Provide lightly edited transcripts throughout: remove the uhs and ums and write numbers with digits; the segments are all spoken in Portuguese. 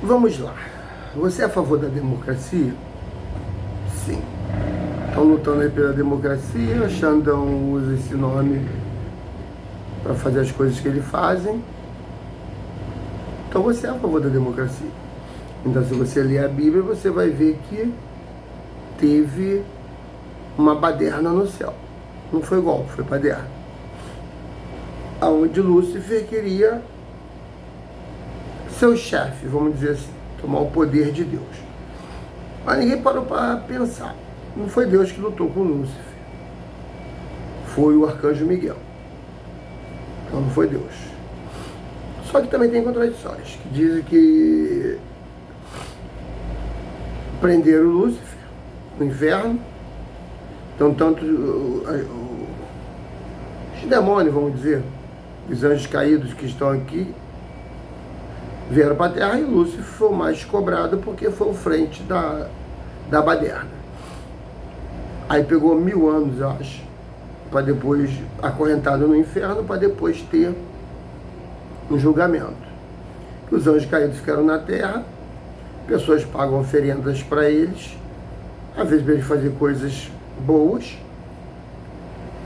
Vamos lá. Você é a favor da democracia? Sim. Estão lutando aí pela democracia, Xandão usa esse nome para fazer as coisas que ele fazem. Então você é a favor da democracia. Então se você ler a Bíblia, você vai ver que teve uma baderna no céu. Não foi golpe, foi baderna. Aonde Lúcifer queria seu chefe, vamos dizer assim, tomar o poder de Deus. Mas ninguém parou para pensar. Não foi Deus que lutou com Lúcifer. Foi o arcanjo Miguel. Então não foi Deus. Só que também tem contradições, que dizem que prenderam Lúcifer no inferno. Então tanto os demônios, vamos dizer, os anjos caídos que estão aqui, vieram para a terra, e Lúcifer foi o mais cobrado porque foi o frente da baderna. Aí pegou 1000 anos, eu acho, para depois, acorrentado no inferno, para depois ter um julgamento. Os anjos caídos ficaram na terra, pessoas pagam oferendas para eles, às vezes para eles fazer coisas boas,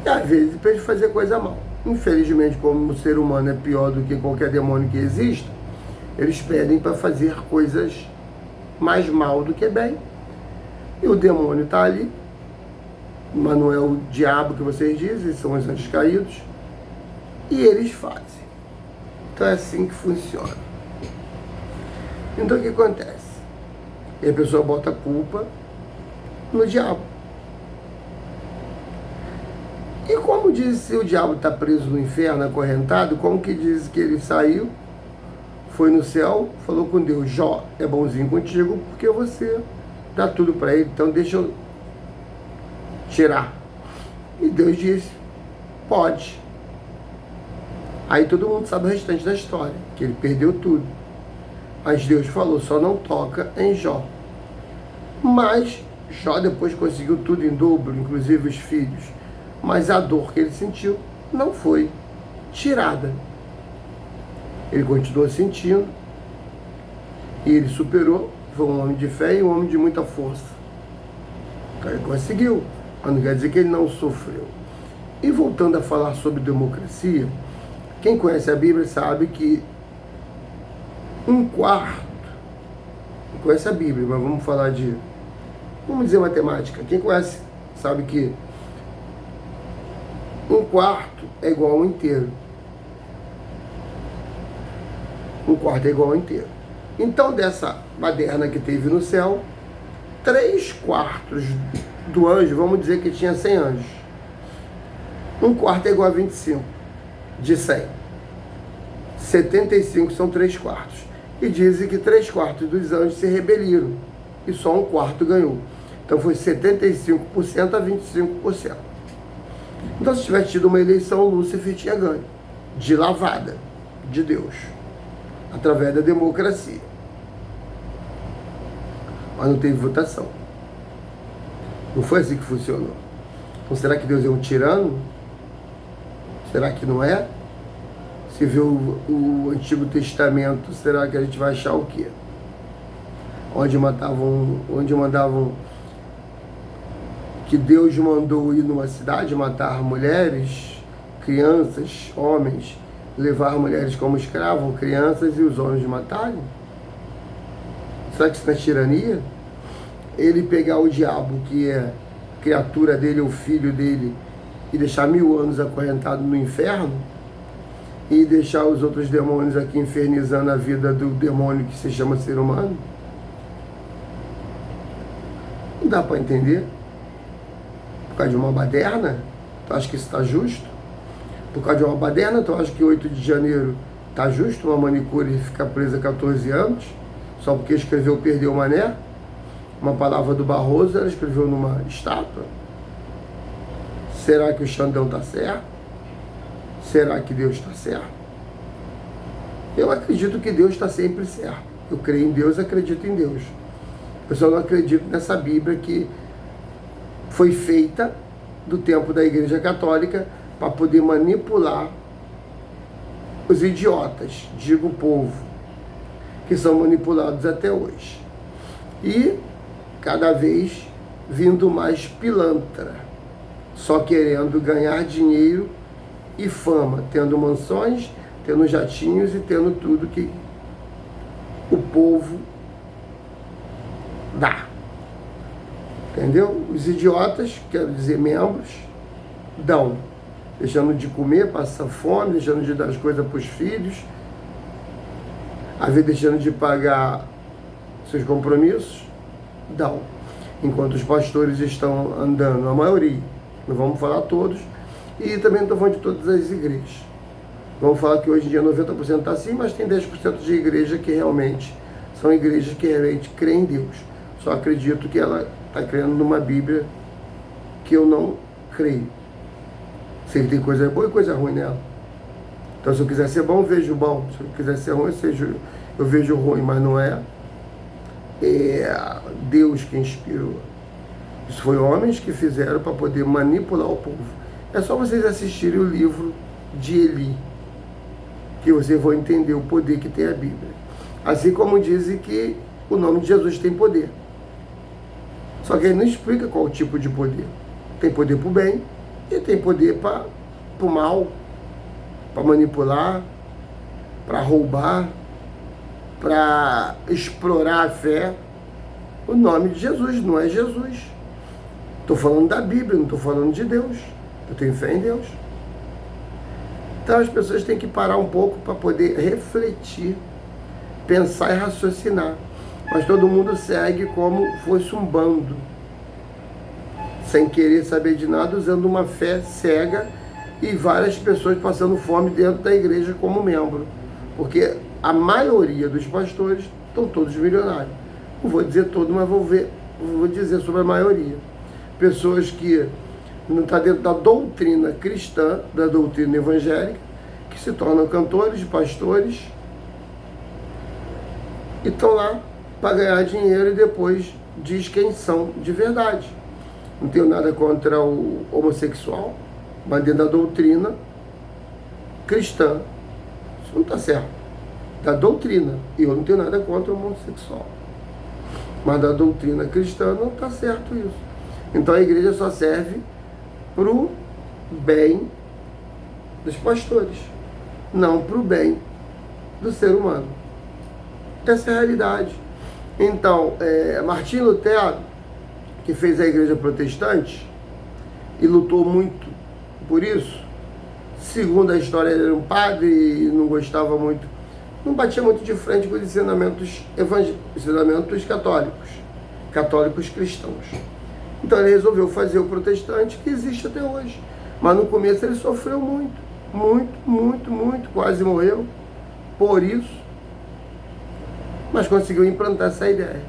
e às vezes para eles fazer coisa mal. Infelizmente, como o ser humano é pior do que qualquer demônio que exista, eles pedem para fazer coisas mais mal do que bem. E o demônio está ali, mas não é o diabo que vocês dizem, são os anjos caídos, e eles fazem. Então é assim que funciona. Então o que acontece? E a pessoa bota a culpa no diabo. E como diz, se o diabo está preso no inferno, acorrentado, como que diz que ele saiu, foi no céu, falou com Deus: Jó é bonzinho contigo porque você dá tudo para ele, então deixa eu tirar. E Deus disse: pode. Aí todo mundo sabe o restante da história, que ele perdeu tudo. Mas Deus falou: só não toca em Jó. Mas Jó depois conseguiu tudo em dobro, inclusive os filhos. Mas a dor que ele sentiu não foi tirada. Ele continuou sentindo, e ele superou, foi um homem de fé e um homem de muita força. Então ele conseguiu, mas não quer dizer que ele não sofreu. E voltando a falar sobre democracia, quem conhece a Bíblia sabe que um quarto, não conhece a Bíblia, mas vamos dizer matemática. Quem conhece sabe que um quarto é igual a um inteiro. Um quarto é igual ao inteiro. Então, dessa baderna que teve no céu, 3/4 do anjo, vamos dizer que tinha 100 anjos. Um quarto é igual a 25 de 100. 75 são 3/4. E dizem que 3/4 dos anjos se rebeliram. E só um quarto ganhou. Então foi 75% a 25%. Então, se tivesse tido uma eleição, Lúcifer tinha ganho. De lavada de Deus. Através da democracia. Mas não teve votação. Não foi assim que funcionou. Então será que Deus é um tirano? Será que não é? Se vê o Antigo Testamento, será que a gente vai achar o quê? Onde mandavam que Deus mandou ir numa cidade matar mulheres, crianças, homens, levar mulheres como escravos, crianças, e os homens matarem? Será que isso não é tirania? Ele pegar o diabo, que é criatura dele, o filho dele, e deixar 1000 anos acorrentado no inferno, e deixar os outros demônios aqui infernizando a vida do demônio que se chama ser humano? Não dá para entender. Por causa de uma baderna? Tu acha que isso está justo? Por causa de uma baderna, tu acha que 8 de janeiro tá justo uma manicure ficar presa 14 anos? Só porque escreveu Perdeu o Mané? Uma palavra do Barroso, ela escreveu numa estátua? Será que o Xandão está certo? Será que Deus está certo? Eu acredito que Deus está sempre certo. Eu creio em Deus, acredito em Deus. Eu só não acredito nessa Bíblia que foi feita do tempo da Igreja Católica para poder manipular os idiotas, digo o povo, que são manipulados até hoje. E cada vez vindo mais pilantra, só querendo ganhar dinheiro e fama, tendo mansões, tendo jatinhos e tendo tudo que o povo dá. Entendeu? Os idiotas, quero dizer membros, dão, deixando de comer, passando fome, deixando de dar as coisas para os filhos, às vezes deixando de pagar seus compromissos, dão. Enquanto os pastores estão andando, a maioria, não vamos falar todos, e também não estou falando de todas as igrejas. Vamos falar que hoje em dia 90% está assim, mas tem 10% de igreja que realmente são igrejas que realmente creem em Deus. Só acredito que ela está crendo numa Bíblia que eu não creio. Sei que tem coisa boa e coisa ruim nela. Então, se eu quiser ser bom, eu vejo bom. Se eu quiser ser ruim, eu vejo ruim, mas não é Deus que inspirou. Isso foi homens que fizeram para poder manipular o povo. É só vocês assistirem o livro de Eli, que vocês vão entender o poder que tem a Bíblia. Assim como dizem que o nome de Jesus tem poder. Só que ele não explica qual o tipo de poder. Tem poder para o bem e tem poder para o mal, para manipular, para roubar, para explorar a fé. O nome de Jesus não é Jesus. Estou falando da Bíblia, não estou falando de Deus. Eu tenho fé em Deus. Então as pessoas têm que parar um pouco para poder refletir, pensar e raciocinar. Mas todo mundo segue como fosse um bando, sem querer saber de nada, usando uma fé cega, e várias pessoas passando fome dentro da igreja como membro. Porque a maioria dos pastores estão todos milionários. Não vou dizer todo, mas vou dizer sobre a maioria. Pessoas que não estão dentro da doutrina cristã, da doutrina evangélica, que se tornam cantores, pastores, e estão lá para ganhar dinheiro e depois diz quem são de verdade. Não tenho nada contra o homossexual, mas dentro da doutrina cristã, isso não está certo. Da doutrina, e eu não tenho nada contra o homossexual, mas da doutrina cristã não está certo isso. Então a igreja só serve para o bem dos pastores, não para o bem do ser humano. Essa é a realidade. Então, Martim Lutero, que fez a igreja protestante e lutou muito por isso, segundo a história, ele era um padre e não gostava muito, não batia muito de frente com os ensinamentos católicos cristãos. Então ele resolveu fazer o protestante, que existe até hoje. Mas no começo ele sofreu muito, quase morreu por isso, mas conseguiu implantar essa ideia.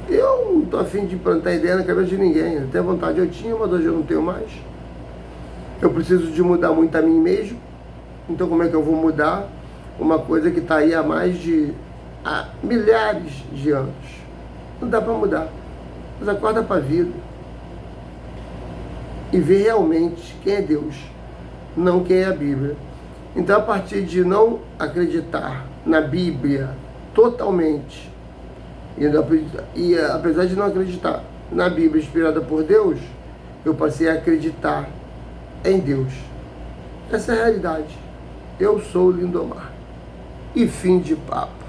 Eu não estou afim de implantar ideia na cabeça de ninguém. Até vontade eu tinha, mas hoje eu não tenho mais. Eu preciso de mudar muito a mim mesmo. Então como é que eu vou mudar uma coisa que está aí há milhares de anos? Não dá para mudar. Mas acorda para a vida e vê realmente quem é Deus, não quem é a Bíblia. Então, a partir de não acreditar na Bíblia totalmente, e apesar de não acreditar na Bíblia inspirada por Deus, eu passei a acreditar em Deus. Essa é a realidade. Eu sou o Lindomar. E fim de papo.